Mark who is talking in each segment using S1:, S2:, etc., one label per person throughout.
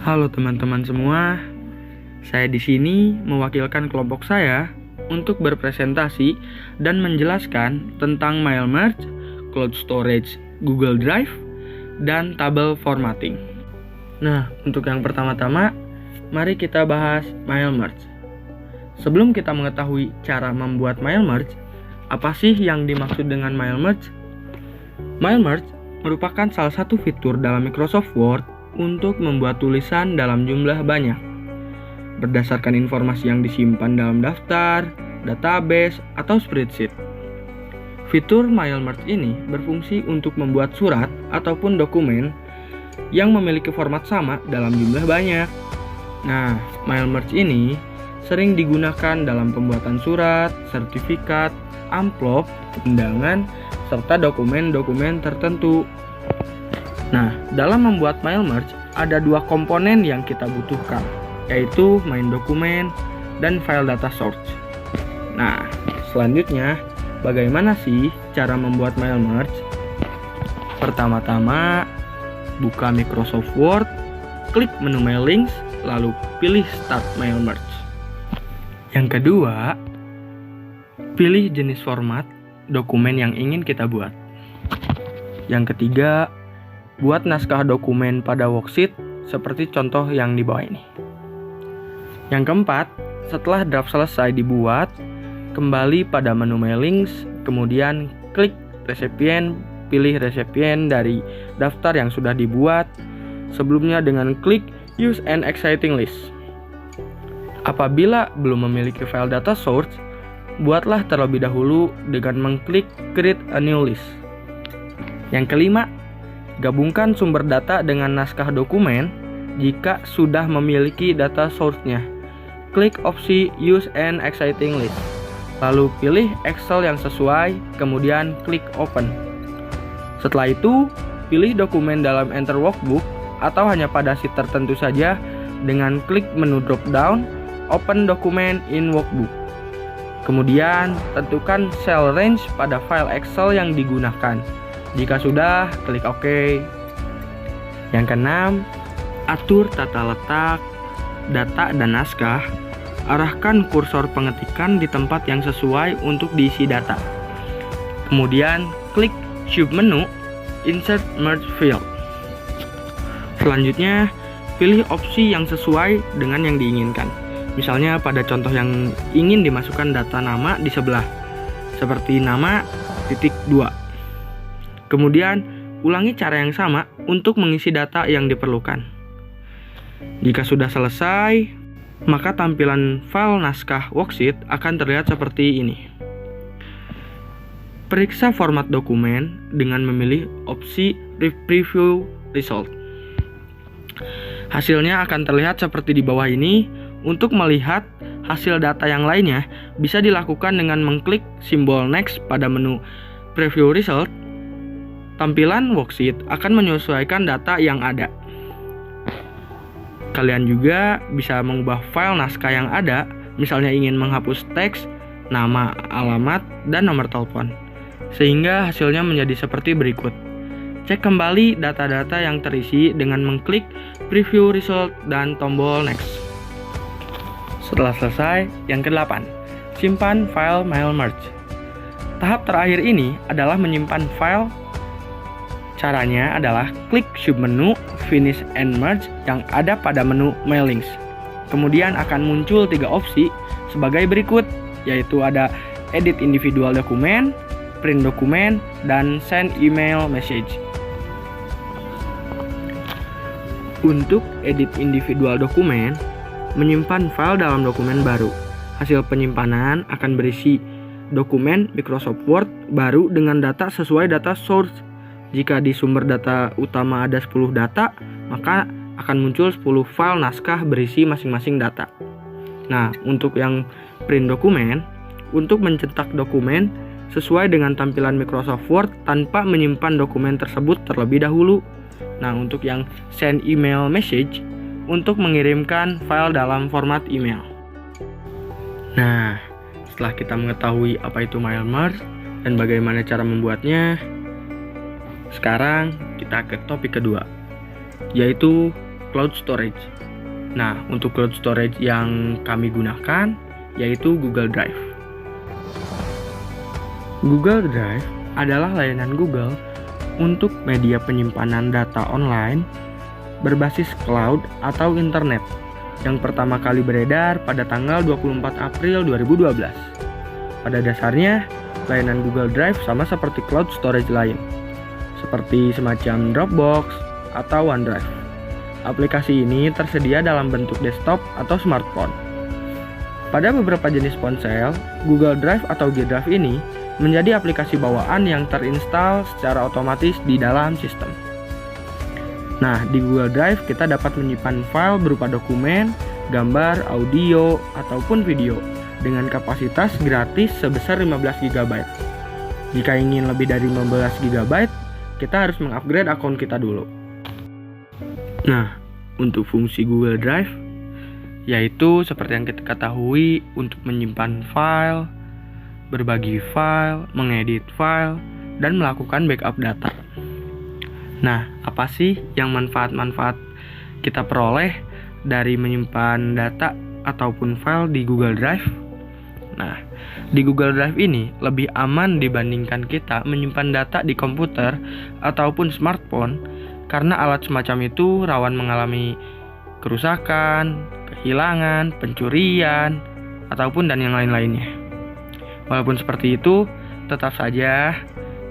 S1: Halo teman-teman semua, saya di sini mewakilkan kelompok saya untuk berpresentasi dan menjelaskan tentang mail merge, cloud storage, Google Drive, dan tabel formatting. Nah, untuk yang pertama-tama, mari kita bahas mail merge. Sebelum kita mengetahui cara membuat mail merge, apa sih yang dimaksud dengan mail merge? Mail merge merupakan salah satu fitur dalam Microsoft Word untuk membuat tulisan dalam jumlah banyak berdasarkan informasi yang disimpan dalam daftar, database, atau spreadsheet. Fitur mail merge ini berfungsi untuk membuat surat ataupun dokumen yang memiliki format sama dalam jumlah banyak. Nah, mail merge ini sering digunakan dalam pembuatan surat, sertifikat, amplop, undangan, serta dokumen-dokumen tertentu. Nah, dalam membuat mail merge, ada dua komponen yang kita butuhkan, yaitu main dokumen dan file data source. Nah, selanjutnya, bagaimana sih cara membuat mail merge? Pertama-tama, buka Microsoft Word, klik menu Mailings, lalu pilih Start Mail Merge. Yang kedua, pilih jenis format dokumen yang ingin kita buat. Yang ketiga, buat naskah dokumen pada worksheet seperti contoh yang di bawah ini. Yang keempat, setelah draft selesai dibuat, kembali pada menu Mailings, kemudian klik Recipient, pilih Recipient dari daftar yang sudah dibuat sebelumnya dengan klik Use an Exciting List. Apabila belum memiliki file data source, buatlah terlebih dahulu dengan mengklik Create a New List. Yang kelima, gabungkan sumber data dengan naskah dokumen jika sudah memiliki data source-nya. Klik opsi Use an Exciting List. Lalu pilih Excel yang sesuai, kemudian klik Open. Setelah itu, pilih dokumen dalam Enter Workbook atau hanya pada sheet tertentu saja dengan klik menu drop-down Open Document in Workbook. Kemudian, tentukan cell range pada file Excel yang digunakan. Jika sudah, klik OK. Yang keenam, atur tata letak data dan naskah. Arahkan kursor pengetikan di tempat yang sesuai untuk diisi data. Kemudian, klik submenu Insert Merge Field. Selanjutnya, pilih opsi yang sesuai dengan yang diinginkan. Misalnya pada contoh yang ingin dimasukkan data nama di sebelah, seperti nama titik 2. Kemudian, ulangi cara yang sama untuk mengisi data yang diperlukan. Jika sudah selesai, maka tampilan file naskah worksheet akan terlihat seperti ini. Periksa format dokumen dengan memilih opsi Preview Result. Hasilnya akan terlihat seperti di bawah ini. Untuk melihat hasil data yang lainnya, bisa dilakukan dengan mengklik simbol Next pada menu Preview Result. Tampilan worksheet akan menyesuaikan data yang ada. Kalian juga bisa mengubah file naskah yang ada, misalnya ingin menghapus teks, nama, alamat, dan nomor telepon, sehingga hasilnya menjadi seperti berikut. Cek kembali data-data yang terisi dengan mengklik Preview Result dan tombol Next. Setelah selesai, yang ke-8, simpan file mail merge. Tahap terakhir ini adalah menyimpan file. Caranya adalah klik submenu Finish and Merge yang ada pada menu Mailings. Kemudian akan muncul 3 opsi sebagai berikut, yaitu ada Edit Individual Dokumen, Print Dokumen, dan Send Email Message. Untuk edit individual dokumen, menyimpan file dalam dokumen baru. Hasil penyimpanan akan berisi dokumen Microsoft Word baru dengan data sesuai data source. Jika di sumber data utama ada 10 data, maka akan muncul 10 file naskah berisi masing-masing data. Nah, untuk yang print dokumen, untuk mencetak dokumen sesuai dengan tampilan Microsoft Word tanpa menyimpan dokumen tersebut terlebih dahulu. Nah, untuk yang send email message, untuk mengirimkan file dalam format email. Nah, setelah kita mengetahui apa itu mail merge dan bagaimana cara membuatnya, sekarang kita ke topik kedua, yaitu cloud storage. Nah, untuk cloud storage yang kami gunakan yaitu Google Drive. Google Drive adalah layanan Google untuk media penyimpanan data online berbasis cloud atau internet yang pertama kali beredar pada tanggal 24 April 2012. Pada dasarnya, layanan Google Drive sama seperti cloud storage lain, seperti semacam Dropbox atau OneDrive. Aplikasi ini tersedia dalam bentuk desktop atau smartphone. Pada beberapa jenis ponsel, Google Drive atau G-Drive ini menjadi aplikasi bawaan yang terinstal secara otomatis di dalam sistem. Nah, di Google Drive kita dapat menyimpan file berupa dokumen, gambar, audio, ataupun video dengan kapasitas gratis sebesar 15 GB. Jika ingin lebih dari 15 GB, kita harus mengupgrade akun kita dulu. Nah, untuk fungsi Google Drive, yaitu seperti yang kita ketahui untuk menyimpan file, berbagi file, mengedit file, dan melakukan backup data. Nah, apa sih yang manfaat-manfaat kita peroleh dari menyimpan data ataupun file di Google Drive? Nah, di Google Drive ini lebih aman dibandingkan kita menyimpan data di komputer ataupun smartphone karena alat semacam itu rawan mengalami kerusakan, kehilangan, pencurian, ataupun dan yang lain-lainnya. Walaupun seperti itu, tetap saja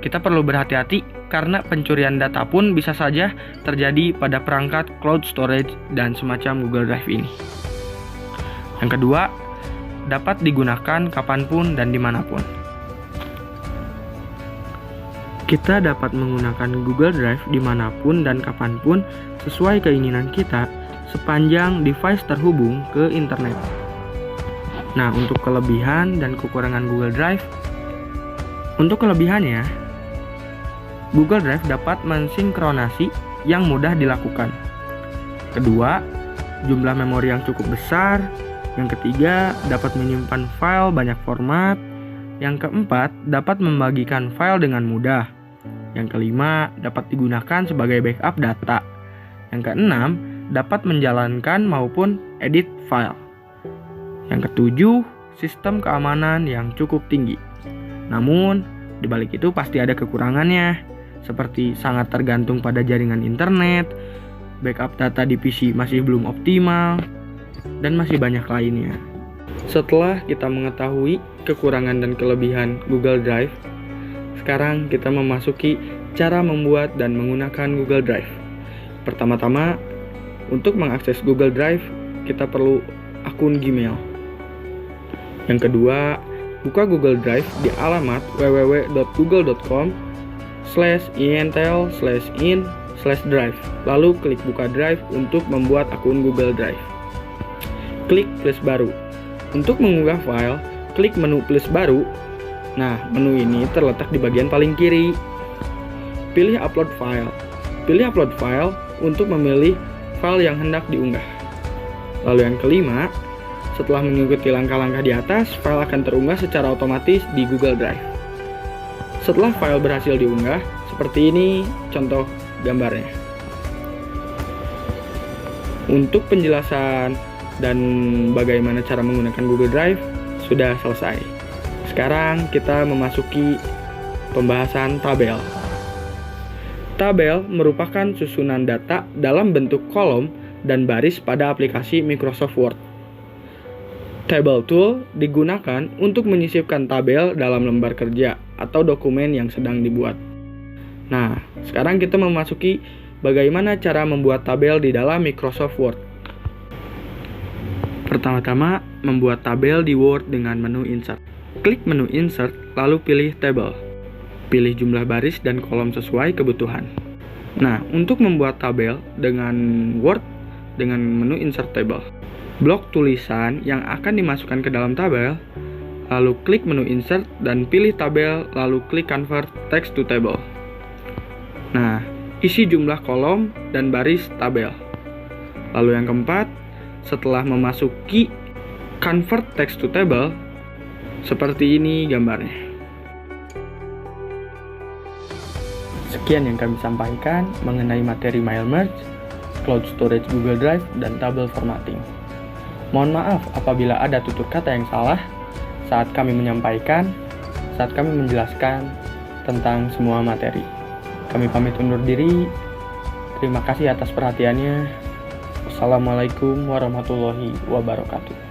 S1: kita perlu berhati-hati karena pencurian data pun bisa saja terjadi pada perangkat cloud storage dan semacam Google Drive ini. Yang kedua, dapat digunakan kapanpun dan dimanapun. Kita dapat menggunakan Google Drive dimanapun dan kapanpun sesuai keinginan kita sepanjang device terhubung ke internet. Nah, untuk kelebihan dan kekurangan Google Drive, untuk kelebihannya, Google Drive dapat mensinkronasi yang mudah dilakukan. Kedua, jumlah memori yang cukup besar. Yang ketiga, dapat menyimpan file banyak format. Yang keempat, dapat membagikan file dengan mudah. Yang kelima, dapat digunakan sebagai backup data. Yang keenam, dapat menjalankan maupun edit file. Yang ketujuh, sistem keamanan yang cukup tinggi. Namun, di balik itu pasti ada kekurangannya, seperti sangat tergantung pada jaringan internet, backup data di PC masih belum optimal, dan masih banyak lainnya. Setelah kita mengetahui kekurangan dan kelebihan Google Drive, sekarang kita memasuki cara membuat dan menggunakan Google Drive. Pertama-tama, untuk mengakses Google Drive, kita perlu akun Gmail. Yang kedua, buka Google Drive di alamat www.google.com/intel/in/drive. Lalu klik buka Drive untuk membuat akun Google Drive. Klik plus baru. Untuk mengunggah file, klik menu plus baru. Nah, menu ini terletak di bagian paling kiri. Pilih upload file. Pilih upload file untuk memilih file yang hendak diunggah. Lalu yang kelima, setelah mengikuti langkah-langkah di atas, file akan terunggah secara otomatis di Google Drive. Setelah file berhasil diunggah, seperti ini contoh gambarnya. Untuk penjelasan dan bagaimana cara menggunakan Google Drive sudah selesai. Sekarang kita memasuki pembahasan tabel. Tabel merupakan susunan data dalam bentuk kolom dan baris pada aplikasi Microsoft Word. Table tool digunakan untuk menyisipkan tabel dalam lembar kerja atau dokumen yang sedang dibuat. Nah, sekarang kita memasuki bagaimana cara membuat tabel di dalam Microsoft Word. Pertama-tama, membuat tabel di Word dengan menu Insert. Klik menu Insert, lalu pilih Table. Pilih jumlah baris dan kolom sesuai kebutuhan. Nah, untuk membuat tabel dengan Word, dengan menu Insert Table. Blok tulisan yang akan dimasukkan ke dalam tabel, lalu klik menu Insert dan pilih tabel, lalu klik Convert Text to Table. Nah, isi jumlah kolom dan baris tabel. Lalu yang keempat, setelah memasuki Convert Text to Table, seperti ini gambarnya. Sekian yang kami sampaikan mengenai materi Mail Merge. cloud storage Google Drive, dan tabel formatting. Mohon maaf apabila ada tutur kata yang salah saat kami menjelaskan tentang semua materi. Kami pamit undur diri. Terima kasih atas perhatiannya. Wassalamualaikum warahmatullahi wabarakatuh.